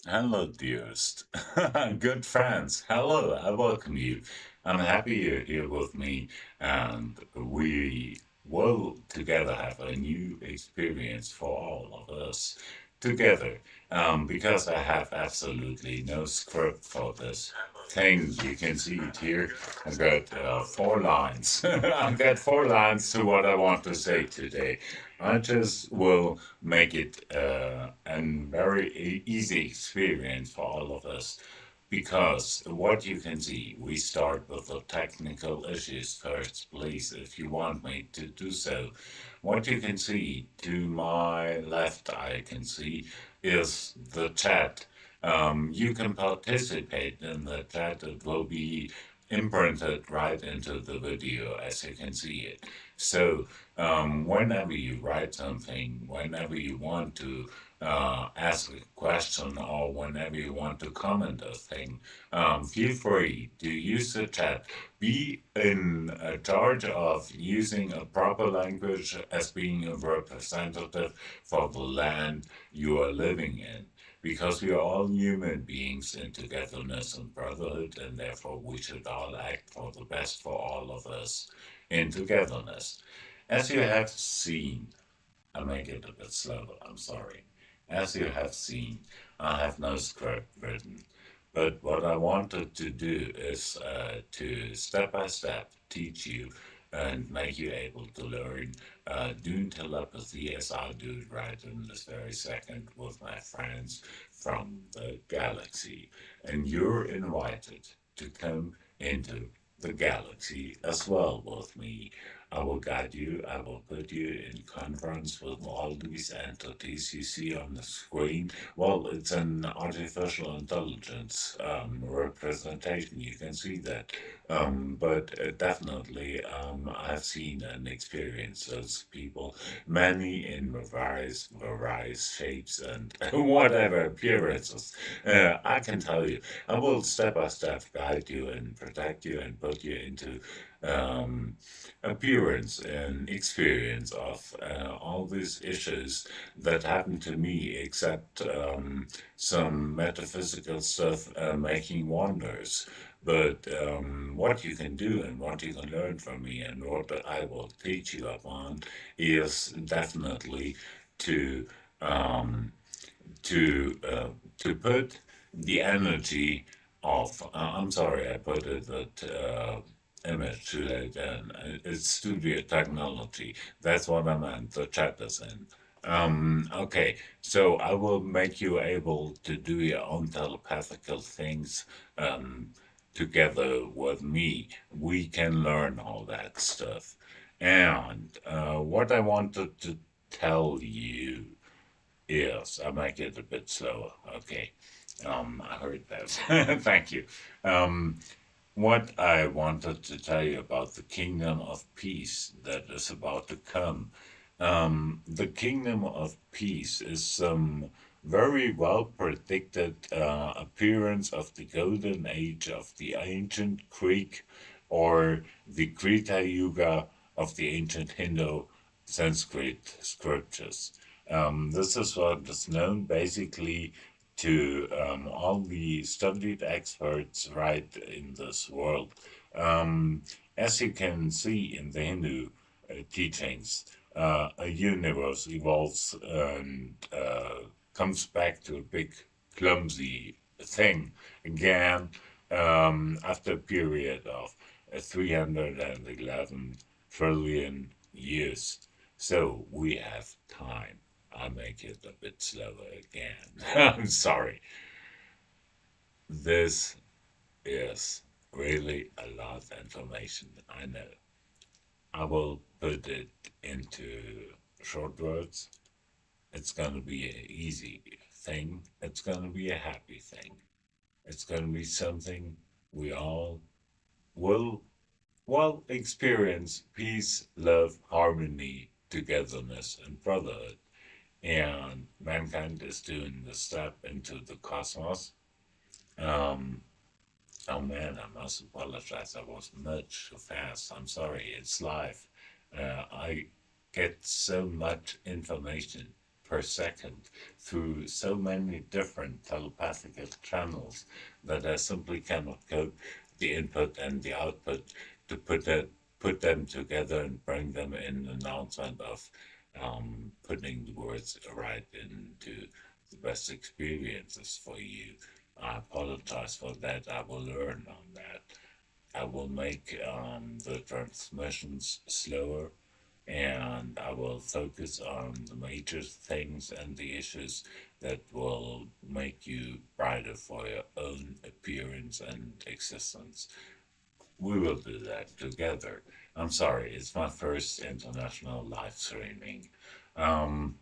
Hello, dearest. Good friends. Hello, I welcome you. I'm happy you're here with me, and we will together have a new experience for all of us together. Because I have absolutely no script for this thing. You can see it here. I've got 4 lines. I've got 4 lines to what I want to say today. I just will make it a very easy experience for all of us because what you can see, we start with the technical issues first, please, if you want me to do so. What you can see to my left, I can see, is the chat. You can participate in the chat. It will be imprinted right into the video as you can see it. So, whenever you write something, whenever you want to ask a question, or whenever you want to comment a thing, feel free to use the chat. Be in charge of using a proper language as being a representative for the land you are living in. Because we are all human beings in togetherness and brotherhood, and therefore we should all act for the best for all of us in togetherness. As you have seen, I make it a bit slower, I'm sorry. As you have seen, I have no script written. But what I wanted to do is to step by step teach you and make you able to learn doing telepathy as I do it right in this very second with my friends from the galaxy. And you're invited to come into the galaxy as well with me. I will guide you. I will put you in conference with all these entities you see on the screen. Well, it's an artificial intelligence representation. You can see that. But definitely, I've seen and experienced those people, many in various shapes and whatever appearances. I can tell you, I will step by step guide you and protect you and put you into um, appearance and experience of all these issues that happened to me, except some metaphysical stuff making wonders. But what you can do and what you can learn from me and what I will teach you upon is definitely to um, to uh, to put the energy of I'm sorry I put it that image to it and it's studio technology. That's what I meant. The chat is in. Okay, so I will make you able to do your own telepathical things together with me. We can learn all that stuff. And what I wanted to tell you is, I might get a bit slower. Okay. I heard that. Thank you. Um, what I wanted to tell you about the kingdom of peace that is about to come. The kingdom of peace is some very well predicted appearance of the golden age of the ancient Greek or the Krita Yuga of the ancient Hindu Sanskrit scriptures. This is what is known basically to all the studied experts right in this world. Um, as you can see in the Hindu teachings, a universe evolves and comes back to a big clumsy thing again after a period of 311 trillion years. So we have time. I make it a bit slower again. I'm sorry. This is really a lot of information. I know. I will put it into short words. It's going to be an easy thing. It's going to be a happy thing. It's going to be something we all will, well, experience peace, love, harmony, togetherness, and brotherhood. And mankind is doing the step into the cosmos. Um, oh man, I must apologize. I was much too fast. I'm sorry. It's live. I get so much information per second through so many different telepathical channels that I simply cannot code the input and the output to put them together and bring them in an announcement of putting the words right into the best experiences for you. I apologize for that. I will learn on that. I will make the transmissions slower, and I will focus on the major things and the issues that will make you brighter for your own appearance and existence. We will do that together. I'm sorry, it's my first international live streaming. Um,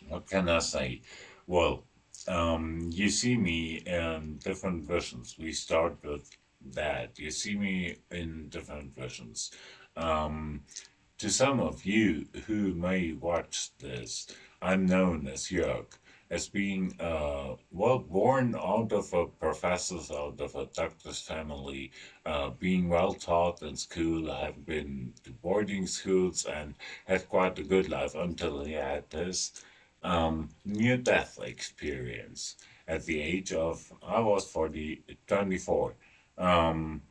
what can I say? Well, you see me in different versions. We start with that. You see me in different versions. Um, to some of you who may watch this, I'm known as Jörg, as being well born out of a professor's, out of a doctor's family, being well taught in school. I've been to boarding schools and had quite a good life until I had this near death experience at the age of, I was 24. Um,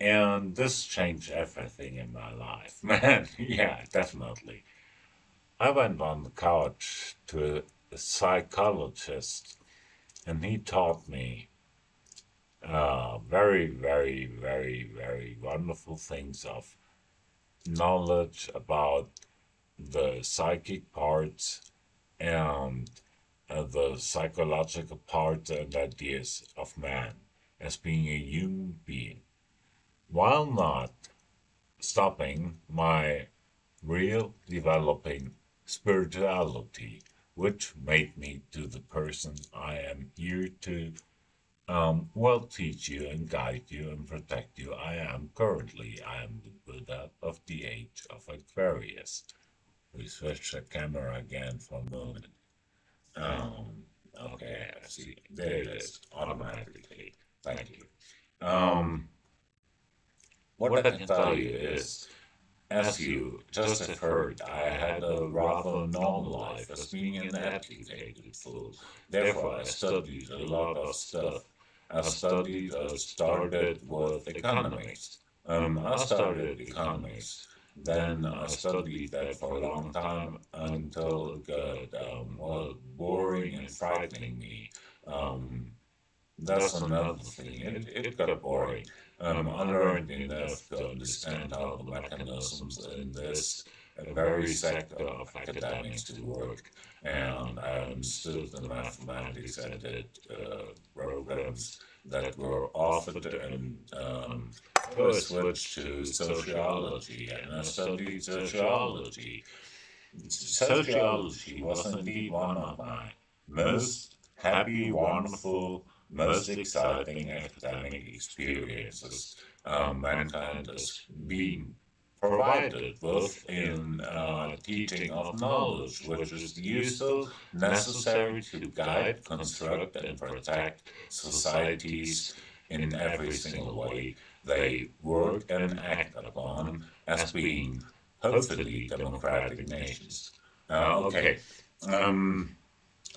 and this changed everything in my life. Man, yeah, definitely. I went on the couch to a psychologist, and he taught me very, very, very, very wonderful things of knowledge about the psychic parts and the psychological parts and ideas of man as being a human being, while not stopping my real developing spirituality, which made me to the person I am here to well teach you and guide you and protect you. I am the Buddha of the age of Aquarius. We switch the camera again for a moment. Um, okay, I see. There it is, automatically. Thank you. Um, what I can tell you is, as you just have heard, I had a rather normal life as being an educated fool. Therefore, I studied a lot of stuff. I started with economics. I started economics. Then I studied that for a long time until it got, well, boring and frightening me. Um, that's another thing. It got boring. I learned enough to understand how the mechanisms in this very sector of academics to work, and I understood the mathematics. I did programs that were offered, and I switched to sociology, and I studied sociology. Sociology was indeed one of my most happy, wonderful, most exciting academic experiences mankind has been provided with in teaching of knowledge, which is useful, necessary to guide, construct, and protect societies in every single way they work and act upon as being hopefully democratic nations. Okay. Um,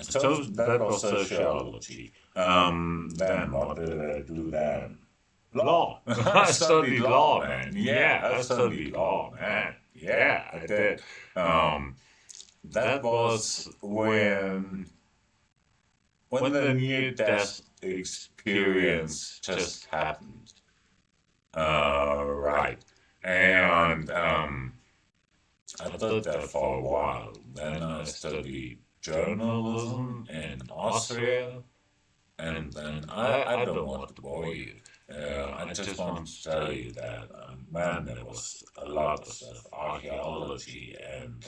so that was sociology. Then what did I do then? Law. I studied law, man. Yeah, I studied law, man. Yeah, I did. Um, that was when the near death experience just happened. Right. And I did that for a while. Then I studied journalism in Austria, and then I don't want to bore you. I just want to tell you that, man, there was a lot of stuff, archaeology, and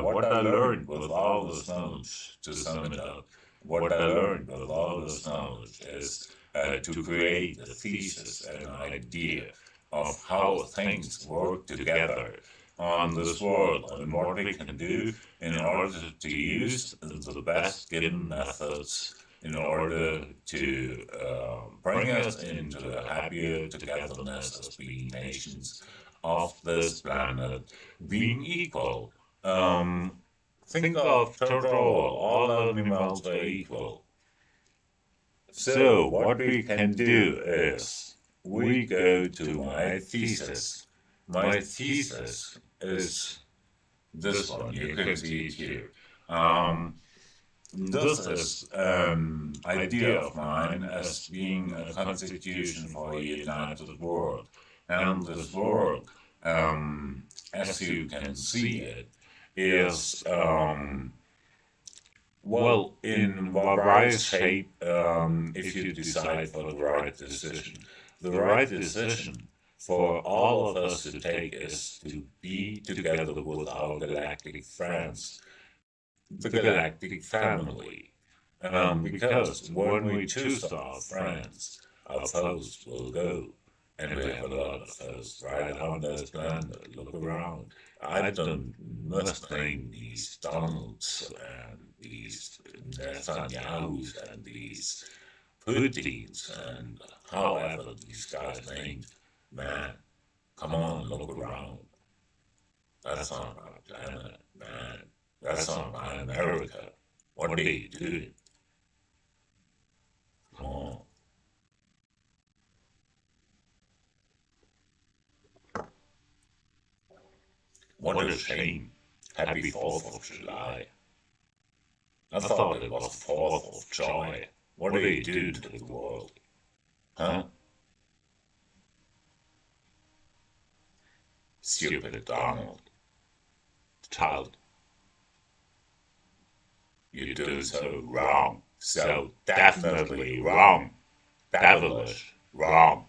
what I learned with all this knowledge, to sum it up, what I learned with all this knowledge is to create a thesis, an idea of how things work together on this world and what they can do in order to use the best given methods in order to bring us into a happier togetherness as being nations of this planet, being equal. Um, Think of total, all animals are equal. So what we can do is we go to my thesis. My thesis is this one. You can see it here. This is idea of mine as being a constitution for a united world. And this world, as you can see it, is well, in various shape, if you decide for the right decision. The right decision for all of us to take is to be together with our galactic friends, the galactic family. Because when we choose our friends, our foes will go. And we have a lot of foes right on this planet. Look around. I don't misclaim these Donalds and these Netanyahus and these Putins and however these guys named. Man, come on, look around. That's not our planet, man. That's not my America. What are you doing? Come on. What a shame. Happy 4th of July. I thought it was 4th of joy. What are you doing to the world? Huh? Stupid Donald. Child. You're doing so wrong. So definitely wrong. Devilish wrong.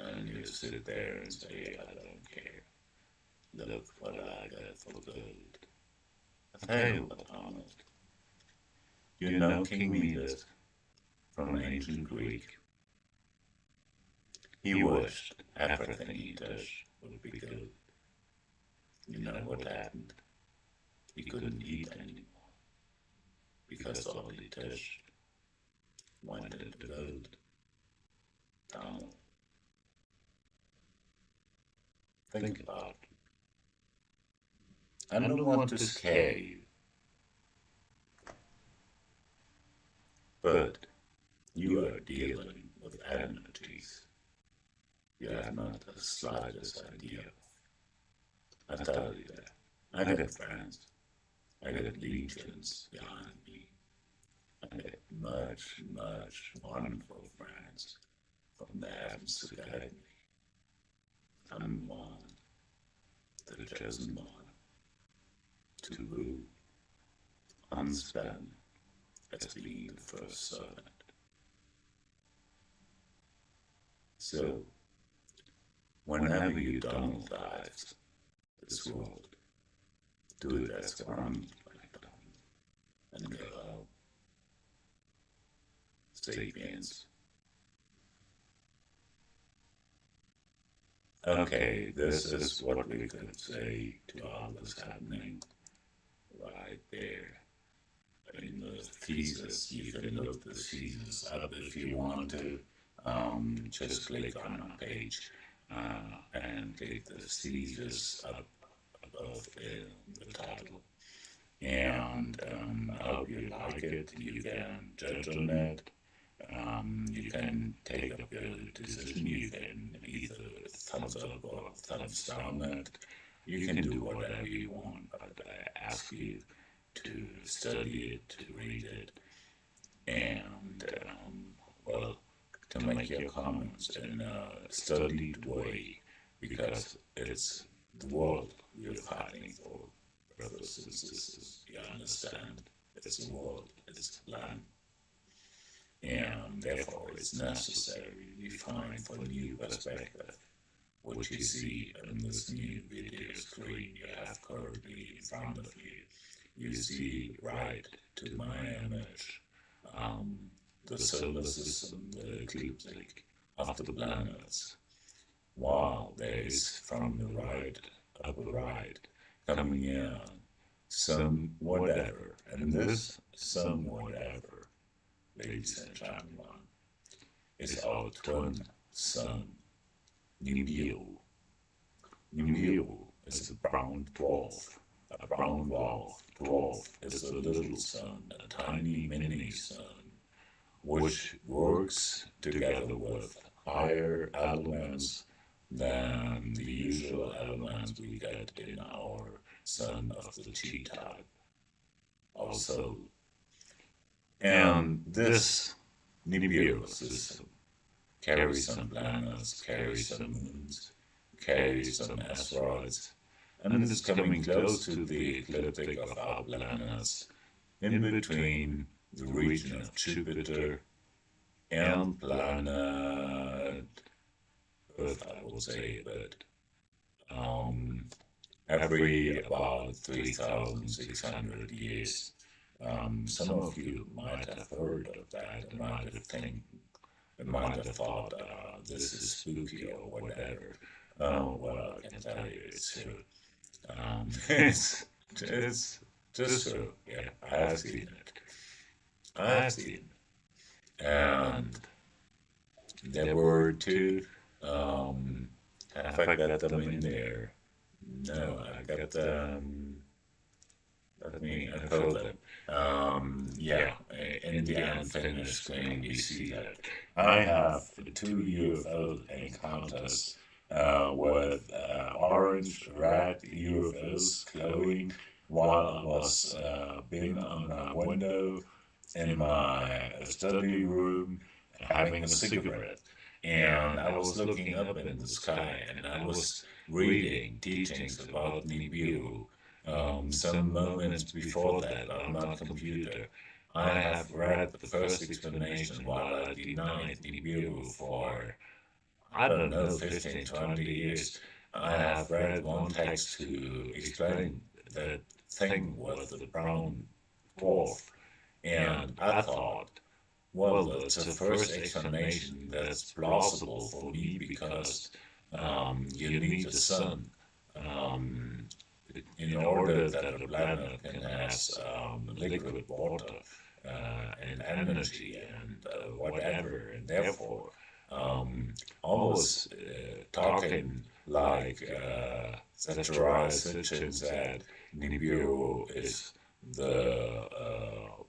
And you sit there and say, I don't care. Look what I got for gold. I tell you what, Donald. You know King Midas from ancient Greek. He wished everything he touched would be good. You know what happened? He couldn't eat anymore because all he touched went into gold. Donald, think about it. I don't want to scare you, but you are dealing with energies you have not the slightest idea of. I tell you that. I got friends. I got legions behind me. I got much, much wonderful friends from the heavens to guide me. I'm one, the chosen one, to rule, unspent, as being the first servant. So, whenever you Donaldize this world, do it as one like Donald, and go out. Sapiens. Okay, this is what we could say to all that's happening right there in the thesis. You can look the thesis up if you want to. Just click on our page and click the thesis up above in the title. And I hope you like it. You can judge on it. You can take up your decision. You can either thumbs up or thumbs down it. You can do whatever you want, but I ask you to study it, to read it, and, well, to make your comments in a studied way, because it's the world we're fighting for, brothers and sisters. You understand? It's the world, it's the land. And therefore it's necessary we find for new perspective, which you see in this new video screen you have currently in front of you. You see right to my image, the solar system, the ecliptic of the planets, while there is from the right, upper right, coming in some whatever, and this some whatever, ladies and gentlemen, is our twin sun, Nibiru. Nibiru is a brown dwarf. A brown dwarf is a little sun, a tiny mini sun, which works together with higher elements than the usual elements we get in our sun of the G-type, our soul. And this Nibiru system carries some planets, carries some moons, carries some asteroids, and it is coming close to the ecliptic of our planets, in between the region of Jupiter and planet Earth, I would say, but every about 3,600 years. Some of you might have heard of that and might have thought this is spooky or whatever. Well, I can tell you it's true. It's just true. Yeah, I have seen it. I have seen it. And there were two. Have I got them in there? No, I got them. Let me unfold them. Yeah, in the unfinished screen, we see that I have two UFO encounters with orange, red UFOs glowing while I was being on my window in my study room having a cigarette. And I was looking up in the sky and I was reading teachings about Nibiru. Some moments before that on my computer, I have read the first explanation while I denied Nibiru for, I don't know, 15, 20 years. I have read one text to explain that thing with the brown dwarf, and I thought, well, it's a first explanation that's plausible for me because you need the sun. Um, in order that a planet can have liquid water and energy and whatever, and therefore I was talking like Zachariah Sitchin said, Nibiru is the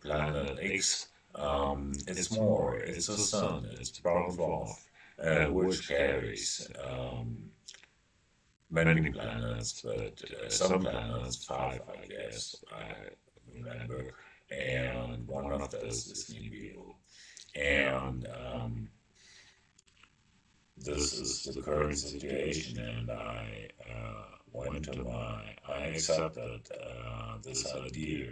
planet X. It's a sun, it's brown dwarf, which carries many planets, but some planets, five, I guess, I remember, and one of those is Nibiru. And this is the current situation, and I accepted this idea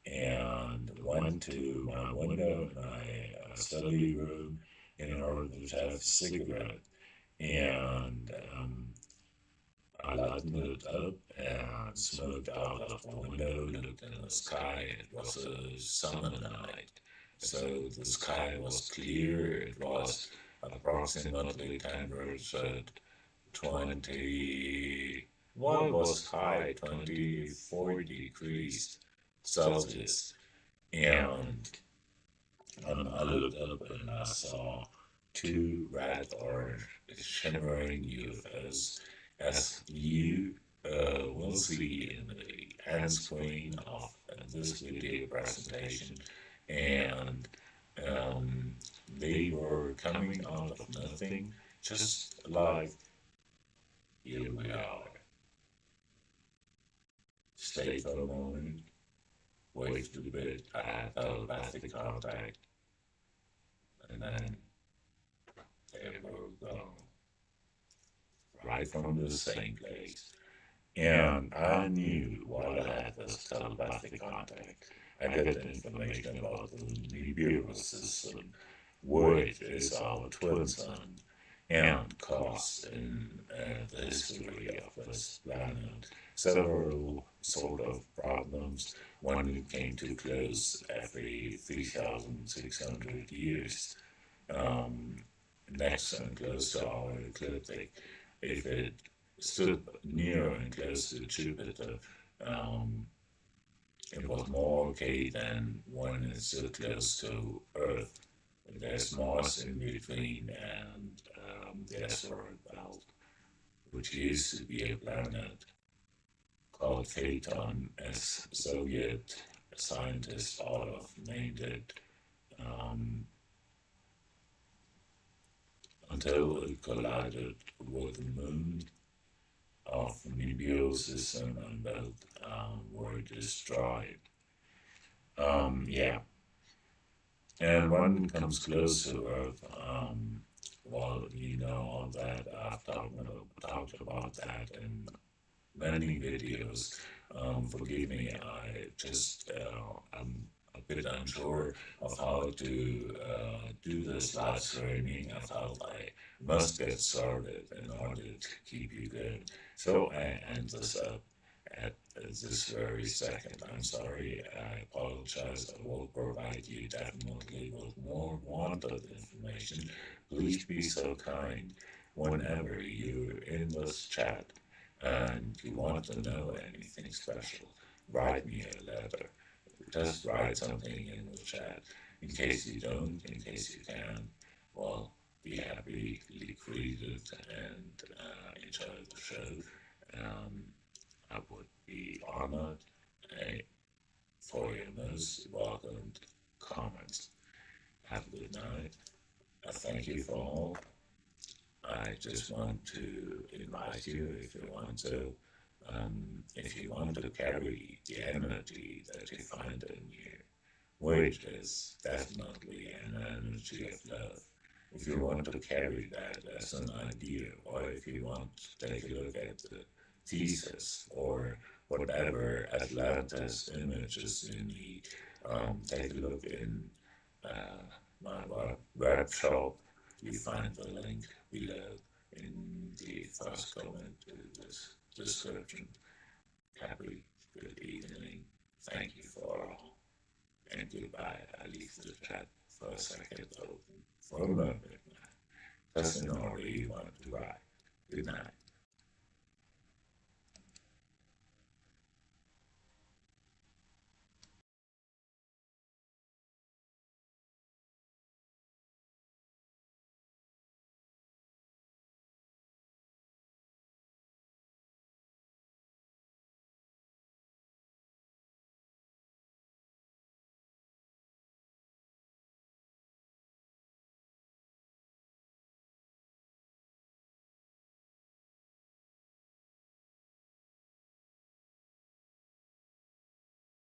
and went to my window in my study room in order to have a cigarette. And I lighted it up and smoked out of the window, looked in the sky. It was a summer night, so the sky was clear. It was approximately temperature 20, well, it was high, 24 degrees Celsius. And I looked up and I saw two red orange shimmering UFOs, as you will see in the end screen of this video presentation. And um, they were coming out of nothing, just like here we are. Stay for a moment, wait a bit, I had telepathic contact, and then they were gone, right from the same place. And I knew while I had this telepathic contact, I got information about the Nibiru system, which is our twin sun, and caused in the history of this planet several sort of problems when it came too close every 3,600 years. Um, Next and close to our ecliptic, if it stood near and close to Jupiter, um, it was more okay than when it stood close to Earth. There's Mars in between and the asteroid belt, which used to be a planet. called Phaeton, as Soviet scientist Orlov named it, um, until it collided with the moon of Nibiru system and both were destroyed. Yeah, and when it comes close to Earth, well, you know all that. I've talked about that in many videos. Forgive me, I'm a bit unsure of how to do this live streaming. I felt I must get started in order to keep you good. So I end this up at this very second. I'm sorry, I apologize. I will provide you definitely with more wanted information. Please be so kind whenever you're in this chat and you want to know anything special, write me a letter. Just write something in the chat. In case you don't, in case you can, well, be happy, read it, and enjoy the show. Um, I would be honored uh, for your most welcomed comments. Have a good night. I thank you for all. I just want to invite you, if you want to carry the energy that you find in you, which is definitely an energy of love. If you want to carry that as an idea, or if you want to take a look at the thesis or whatever Atlantis images you need, take a look in uh, my webshop. You find the link below in the first comment to this description. Happy good evening. Thank you for all. And goodbye. I leave the chat for a second open for a moment now. Just in order you want to write. Good night.